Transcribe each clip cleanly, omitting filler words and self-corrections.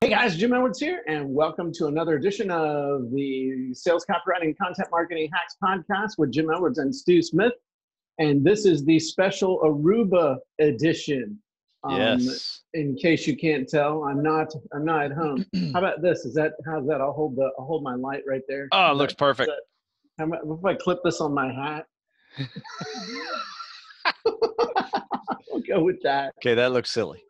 Hey guys, Jim Edwards here, and welcome to another edition of the Sales Copywriting and Content Marketing Hacks podcast with Jim Edwards and Stu Smith. And this is the special Aruba edition. Yes. In case you can't tell, I'm not at home. How about this? How's that? I'll hold my light right there. Oh, it looks perfect. How about if I clip this on my hat? We'll go with that. Okay, that looks silly.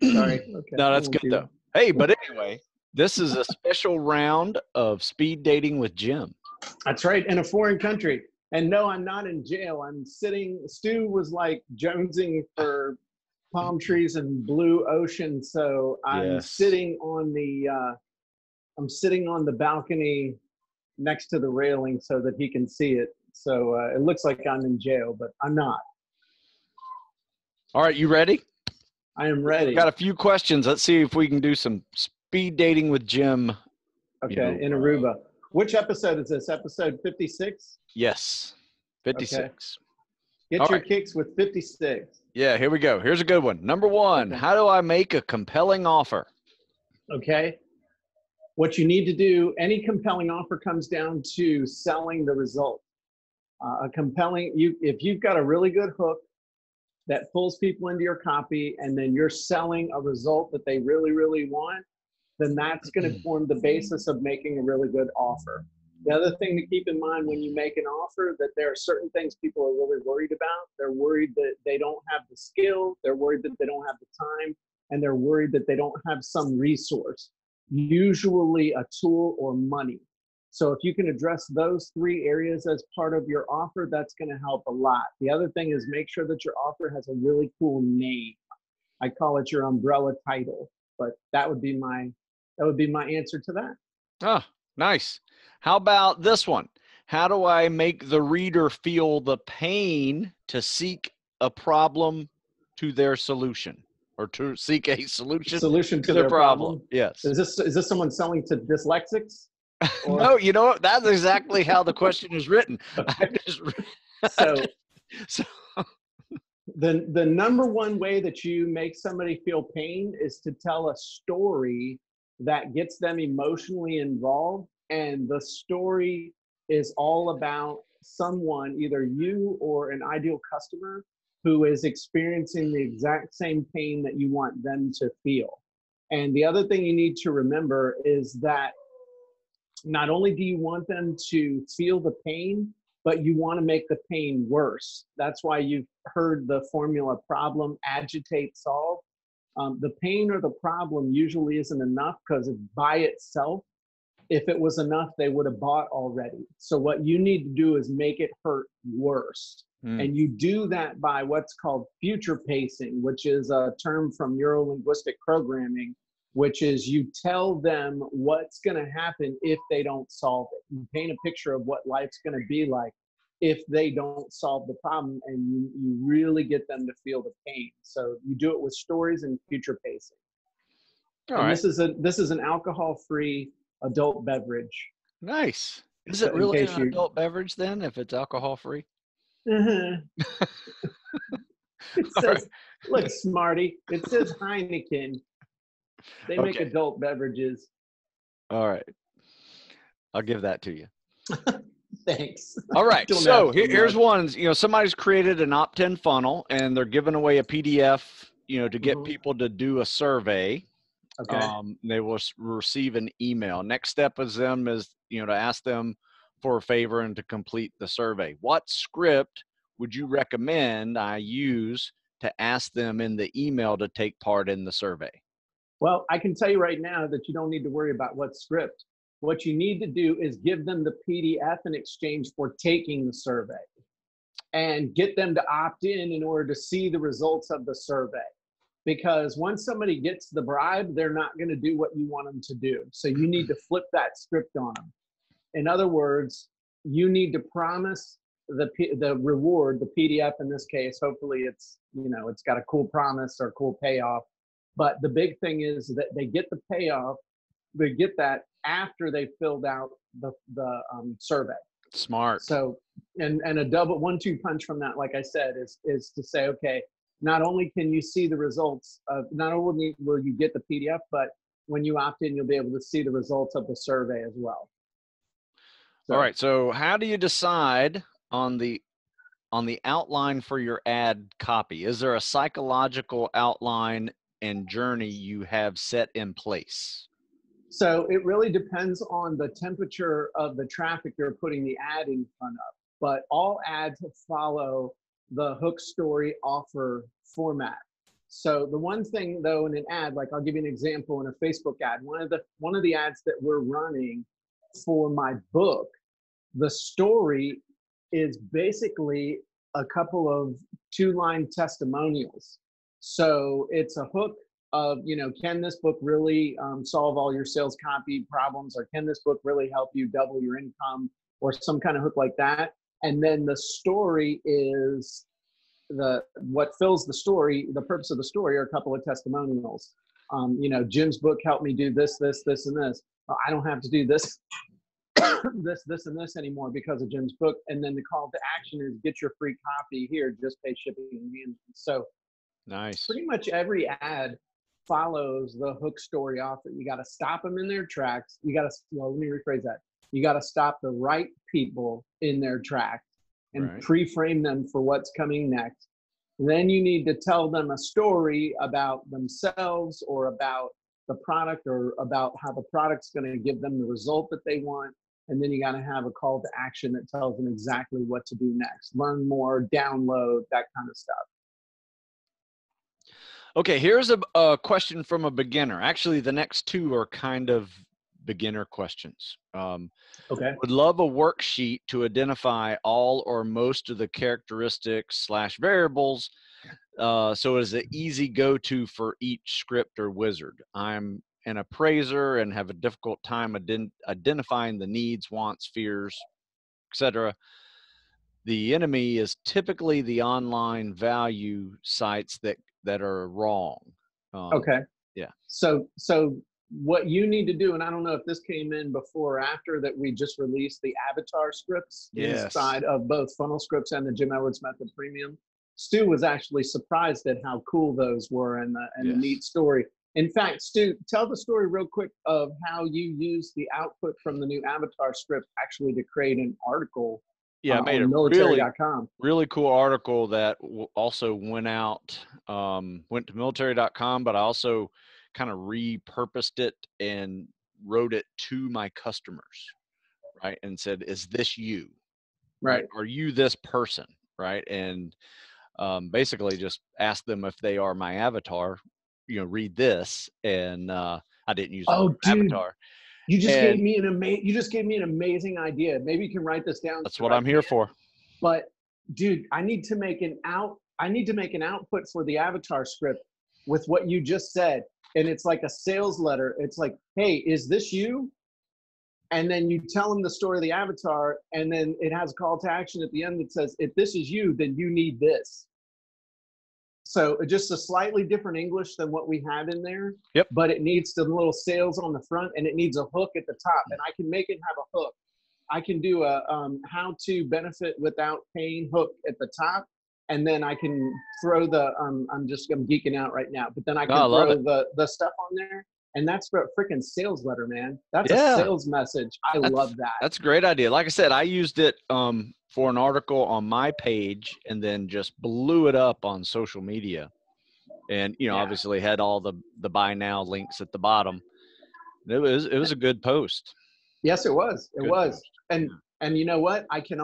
Sorry. Okay. No, that's good though. Hey, but anyway, this is a special round of speed dating with Jim. That's right, in a foreign country. And no, I'm not in jail. I'm sitting, Stu was like jonesing for palm trees and blue ocean. So I'm sitting on the balcony next to the railing so that he can see it. So it looks like I'm in jail, but I'm not. All right, you ready? I am ready. Got a few questions. Let's see if we can do some speed dating with Jim. Okay, in Aruba. Which episode is this? Episode 56? Yes, 56. Okay. Get your kicks with 56. Yeah, here we go. Here's a good one. Number one, how do I make a compelling offer? Okay. What you need to do, any compelling offer comes down to selling the result. If you've got a really good hook that pulls people into your copy, and then you're selling a result that they really, really want, then that's going to form the basis of making a really good offer. The other thing to keep in mind when you make an offer, that there are certain things people are really worried about. They're worried that they don't have the skill, they're worried that they don't have the time, and they're worried that they don't have some resource, usually a tool or money. So if you can address those three areas as part of your offer, that's going to help a lot. The other thing is make sure that your offer has a really cool name. I call it your umbrella title, but that would be my answer to that. Oh, nice. How about this one? How do I make the reader feel the pain to seek a problem to their solution, or to seek a solution to their problem? Yes. Is this someone selling to dyslexics? Or? No, you know what? That's exactly how the question is written. So the number one way that you make somebody feel pain is to tell a story that gets them emotionally involved. And the story is all about someone, either you or an ideal customer, who is experiencing the exact same pain that you want them to feel. And the other thing you need to remember is that not only do you want them to feel the pain, but you want to make the pain worse. That's why you've heard the formula: problem, agitate, solve. The pain or the problem usually isn't enough, because by itself, if it was enough, they would have bought already. So what you need to do is make it hurt worse. And you do that by what's called future pacing, which is a term from neuro-linguistic programming, which is you tell them what's going to happen if they don't solve it. You paint a picture of what life's going to be like if they don't solve the problem, and you really get them to feel the pain. So you do it with stories and future pacing. All right. This is an alcohol-free adult beverage. Nice. Is it really an adult beverage then, if it's alcohol-free? Uh-huh. It says, look, smarty, it says Heineken. They make adult beverages. All right. I'll give that to you. Thanks. All right. So here's one. Somebody's created an opt-in funnel, and they're giving away a PDF, to get people to do a survey. Okay. They will receive an email. Next step is to ask them for a favor and to complete the survey. What script would you recommend I use to ask them in the email to take part in the survey? Well, I can tell you right now that you don't need to worry about what script. What you need to do is give them the PDF in exchange for taking the survey, and get them to opt in order to see the results of the survey. Because once somebody gets the bribe, they're not going to do what you want them to do. So you need to flip that script on them. In other words, you need to promise the reward, the PDF in this case. Hopefully it's got a cool promise or cool payoff. But the big thing is that they get the payoff, they get that after they filled out the survey. Smart. So, and a double 1-2 punch from that, like I said, is to say, okay, not only can you see the results of, not only will you get the PDF, but when you opt in, you'll be able to see the results of the survey as well. All right. So how do you decide on the outline for your ad copy? Is there a psychological outline and journey you have set in place? So it really depends on the temperature of the traffic you're putting the ad in front of. But all ads follow the hook, story, offer format. So the one thing though in an ad, like I'll give you an example in a Facebook ad, one of the ads that we're running for my book, the story is basically a couple of 2-line testimonials. So it's a hook of, you know, can this book really solve all your sales copy problems, or can this book really help you double your income, or some kind of hook like that. And then the story is what fills the story. The purpose of the story are a couple of testimonials. You know, Jim's book helped me do this, this, this, and this. I don't have to do this, this, and this anymore because of Jim's book. And then the call to action is get your free copy here, just pay shipping and handling. So nice. Pretty much every ad follows the hook, story, offer. You got to stop them in their tracks. You got to, well, let me rephrase that. You got to stop the right people in their tracks and pre-frame them for what's coming next. And then you need to tell them a story about themselves, or about the product, or about how the product's going to give them the result that they want. And then you got to have a call to action that tells them exactly what to do next. Learn more, download, that kind of stuff. Okay, here's a question from a beginner. Actually, the next two are kind of beginner questions. Okay. Would love a worksheet to identify all or most of the characteristics / variables, so it's an easy go-to for each script or wizard. I'm an appraiser and have a difficult time identifying the needs, wants, fears, etc. The enemy is typically the online value sites that are wrong. Okay. Yeah. So what you need to do, and I don't know if this came in before or after that, we just released the avatar scripts inside of both Funnel Scripts and the Jim Edwards Method Premium. Stu was actually surprised at how cool those were, and the neat story. In fact, Stu, tell the story real quick of how you used the output from the new avatar script actually to create an article. Yeah, I made a really cool article that also went out, went to military.com, but I also kind of repurposed it and wrote it to my customers, right? And said, is this you? Right. Are you this person? Right. And basically just ask them if they are my avatar, you know, read this. And I didn't use avatar. You just gave me an amazing idea. Maybe you can write this down. That's what I'm here for. But dude, I need to make an output for the avatar script with what you just said. And it's like a sales letter. It's like, hey, is this you? And then you tell them the story of the avatar, and then it has a call to action at the end that says, if this is you, then you need this. So just a slightly different English than what we have in there. Yep. But it needs the little sales on the front, and it needs a hook at the top. And I can make it have a hook. I can do a how to benefit without paying hook at the top. And then I can throw I'm geeking out right now, but then I can throw the stuff on there. And that's for a freaking sales letter, man. That's a sales message. I love that. That's a great idea. Like I said, I used it for an article on my page, and then just blew it up on social media. And, you know, obviously had all the buy now links at the bottom. It was a good post. Yes, it was. It was. And you know what? I can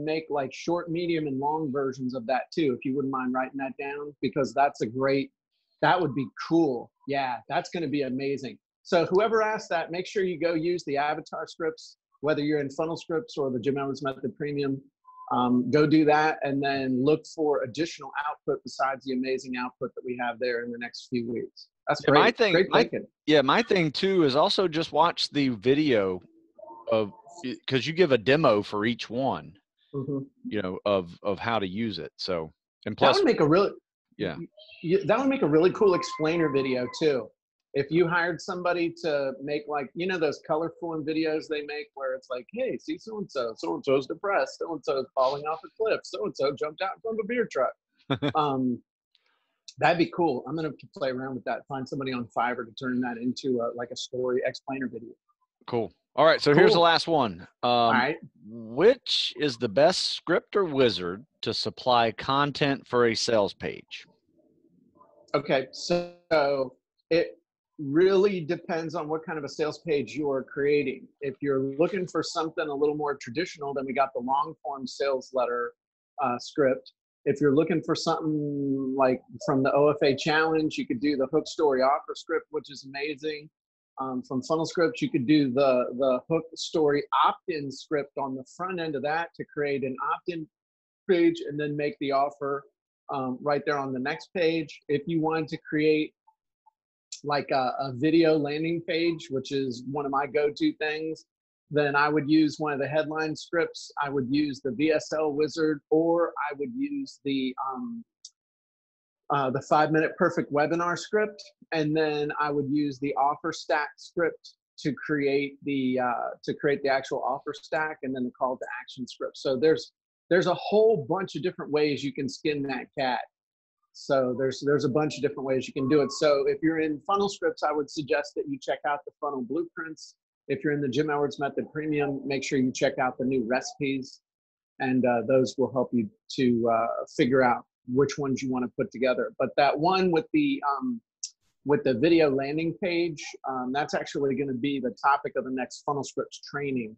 make like short, medium, and long versions of that too, if you wouldn't mind writing that down, because that would be cool. Yeah, that's going to be amazing. So whoever asked that, make sure you go use the avatar scripts, whether you're in Funnel Scripts or the Jim Edwards Method Premium. Go do that, and then look for additional output besides the amazing output that we have there in the next few weeks. That's great. Great thinking. My thing too is also just watch the video because you give a demo for each one, you know, of how to use it. So, and plus, that would make a really cool explainer video too. If you hired somebody to make, like, you know, those color form videos they make where it's like, hey, see so-and-so's depressed, so-and-so's falling off a cliff, so-and-so jumped out from a beer truck. That'd be cool. I'm gonna have to play around with that. Find somebody on Fiverr to turn that into like a story explainer video. Cool. All right. So here's the Cool. last one. All right. Which is the best script or wizard to supply content for a sales page? Okay. So it really depends on what kind of a sales page you're creating. If you're looking for something a little more traditional, then we got the long form sales letter script. If you're looking for something like from the OFA challenge, you could do the hook story offer script, which is amazing. From Funnel Scripts, you could do the hook story opt-in script on the front end of that to create an opt-in page and then make the offer right there on the next page. If you wanted to create like a video landing page, which is one of my go-to things, then I would use one of the headline scripts. I would use the VSL Wizard, or I would use the 5-minute perfect webinar script, and then I would use the offer stack script to create the actual offer stack, and then the call to action script. So there's a whole bunch of different ways you can skin that cat. So there's a bunch of different ways you can do it. So if you're in Funnel Scripts, I would suggest that you check out the funnel blueprints. If you're in the Jim Edwards Method Premium, make sure you check out the new recipes, and those will help you to figure out which ones you want to put together. But that one with the video landing page, that's actually going to be the topic of the next Funnel Scripts training.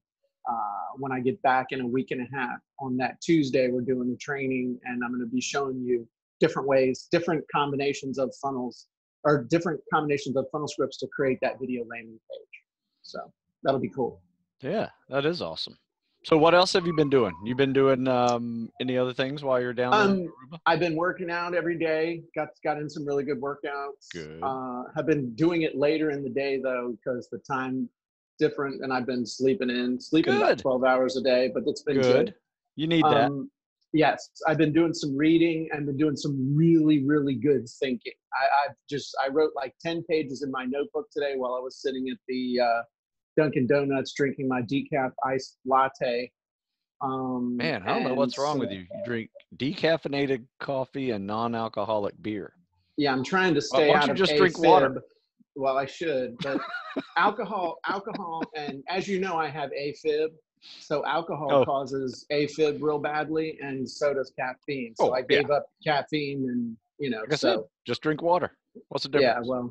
When I get back in a week and a half, on that Tuesday, we're doing the training, and I'm going to be showing you different ways, different combinations of funnels, or different combinations of funnel scripts to create that video landing page. So that'll be cool. Yeah, that is awesome. So what else have you been doing? You've been doing any other things while you're down there in Aruba? I've been working out every day. Got in some really good workouts. Good. Have been doing it later in the day though, because the time different, and I've been sleeping about 12 hours a day, but it's been good. You need that. Yes, I've been doing some reading and been doing some really, really good thinking. I wrote like 10 pages in my notebook today while I was sitting at the Dunkin' Donuts drinking my decaf iced latte. Man, I don't know what's wrong with you. You drink decaffeinated coffee and non-alcoholic beer. Yeah, I'm trying to stay out of just AFib. drink water. Well, I should, but alcohol, and as you know, I have AFib. So alcohol causes AFib real badly, and so does caffeine. So I gave up caffeine, and like I said, just drink water. What's the difference? Yeah,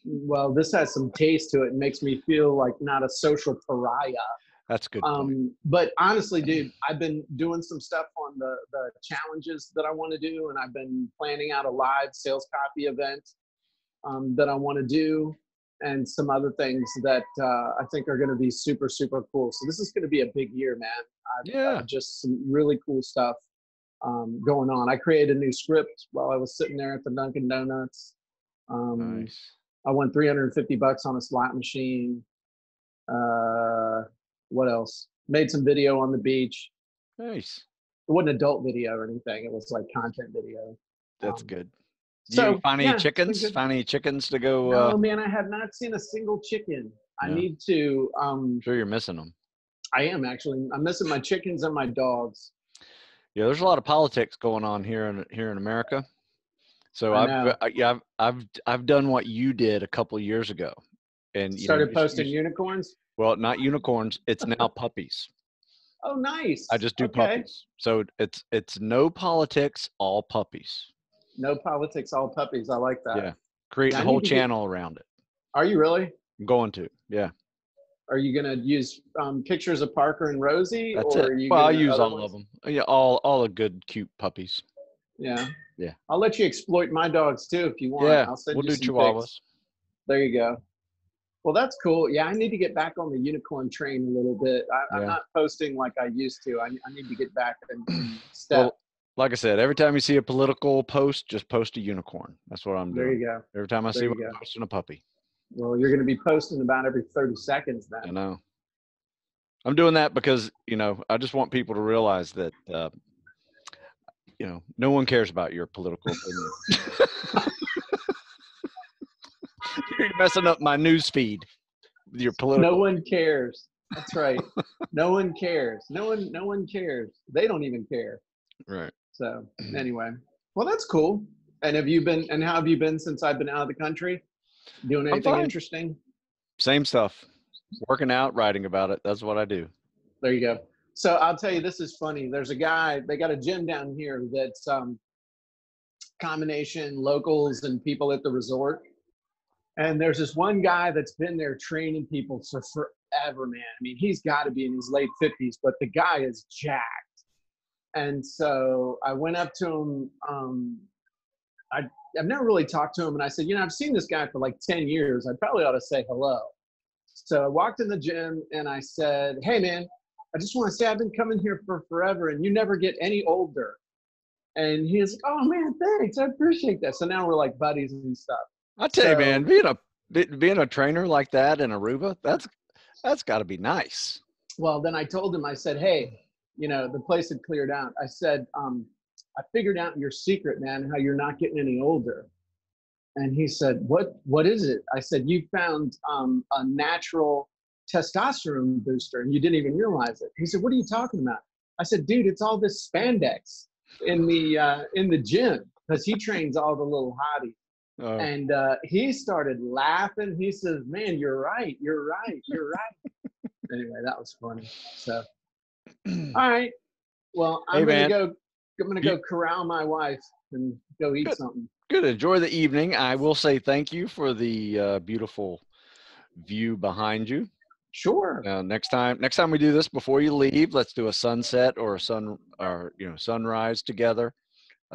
well, this has some taste to it and makes me feel like not a social pariah. That's good. But honestly, dude, I've been doing some stuff on the challenges that I want to do, and I've been planning out a live sales copy event that I want to do, and some other things that I think are going to be super, super cool. So this is going to be a big year, man. Just some really cool stuff going on. I created a new script while I was sitting there at the Dunkin' Donuts. Nice. I won $350 on a slot machine. What else? Made some video on the beach. Nice. It wasn't adult video or anything. It was like content video. That's good. So, you find any chickens? Find any chickens to go? No, man, I have not seen a single chicken. I need to. I'm sure you're missing them. I am actually. I'm missing my chickens and my dogs. Yeah, there's a lot of politics going on here in America. So I've done what you did a couple of years ago, and started posting unicorns. Well, not unicorns. It's now puppies. Oh, nice. I just do puppies. So it's no politics, all puppies. No politics, all puppies. I like that. Yeah. Create a whole channel around it. Are you really? I'm going to. Yeah. Are you going to use pictures of Parker and Rosie? That's it. I'll use all of them. Yeah, all the good, cute puppies. Yeah. Yeah. I'll let you exploit my dogs too if you want. Yeah. I'll send we'll you do some chihuahuas. pics. There you go. Well, that's cool. Yeah, I need to get back on the unicorn train a little bit. I'm not posting like I used to. I need to get back and step. Well, like I said, every time you see a political post, just post a unicorn. That's what I'm doing. There you go. Every time I see one, I'm posting a puppy. Well, you're going to be posting about every 30 seconds then. I know. I'm doing that because, I just want people to realize that, no one cares about your political opinion. You're messing up my news feed with your political. No one cares. That's right. No one cares. No one cares. They don't even care. Right. So anyway, well, that's cool. And how have you been since I've been out of the country? Doing I'm anything fine. interesting? Same stuff. Working out, writing about it. That's what I do. There you go. So I'll tell you, this is funny. There's a guy, they got a gym down here that's combination locals and people at the resort. And there's this one guy that's been there training people for forever, man. I mean, he's got to be in his late 50s, but the guy is jacked. And so I went up to him. I've never really talked to him. And I said, I've seen this guy for like 10 years. I probably ought to say hello. So I walked in the gym and I said, hey, man, I just want to say I've been coming here for forever and you never get any older. And he's like, oh, man, thanks. I appreciate that. So now we're like buddies and stuff. I tell you, man, being a trainer like that in Aruba, that's got to be nice. Well, then I told him, I said, hey, the place had cleared out. I said, I figured out your secret, man, how you're not getting any older. And he said, what is it? I said, you found a natural testosterone booster and you didn't even realize it. He said, what are you talking about? I said, dude, it's all this spandex in the gym, because he trains all the little hotties. Oh. And he started laughing. He says, man, you're right. Anyway, that was funny. So, all right. Well, I'm going to go corral my wife and go eat something. Good. Enjoy the evening. I will say thank you for the beautiful view behind you. Sure. Next time we do this, before you leave, let's do a sunset or sunrise together.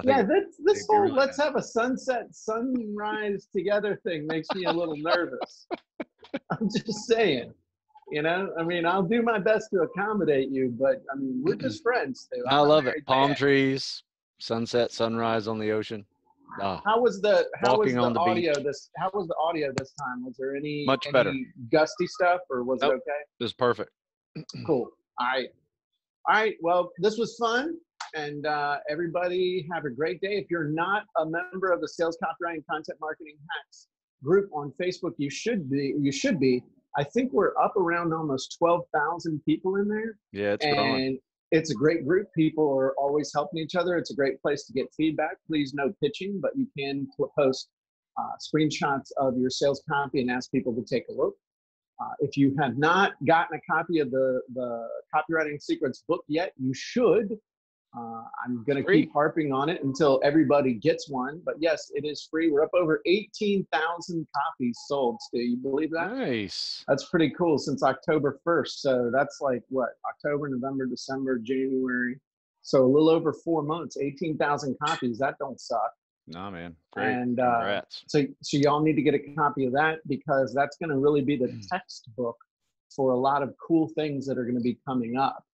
This whole let's have a sunrise together thing makes me a little nervous. I'm just saying, I mean, I'll do my best to accommodate you, but I mean, we're just friends too. I love it. Palm trees, sunset, sunrise on the ocean. How was the audio beach. this time? Was there any better gusty stuff, or was it okay? It was perfect. Cool. All right. Well, this was fun, and everybody have a great day. If you're not a member of the Sales Copywriting Content Marketing Hacks group on Facebook, you should be. I think we're up around almost 12,000 people in there. Yeah, it's growing. It's a great group. People are always helping each other. It's a great place to get feedback. Please, no pitching, but you can post screenshots of your sales copy and ask people to take a look. If you have not gotten a copy of the Copywriting Secrets book yet, you should. I'm going to keep harping on it until everybody gets one. But yes, it is free. We're up over 18,000 copies sold, Stu. You believe that? Nice. That's pretty cool since October 1st. So that's like what? October, November, December, January. So a little over 4 months, 18,000 copies. That don't suck. No, man. Great. And congrats. So y'all need to get a copy of that, because that's going to really be the textbook for a lot of cool things that are going to be coming up.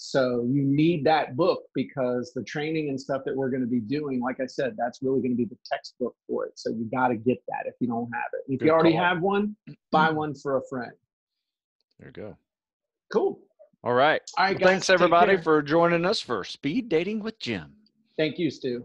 So you need that book, because the training and stuff that we're going to be doing, like I said, that's really going to be the textbook for it. So you got to get that if you don't have it. If you already have one, buy one for a friend. There you go. Cool. All right. All right, guys, thanks everybody for joining us for Speed Dating with Jim. Thank you, Stu.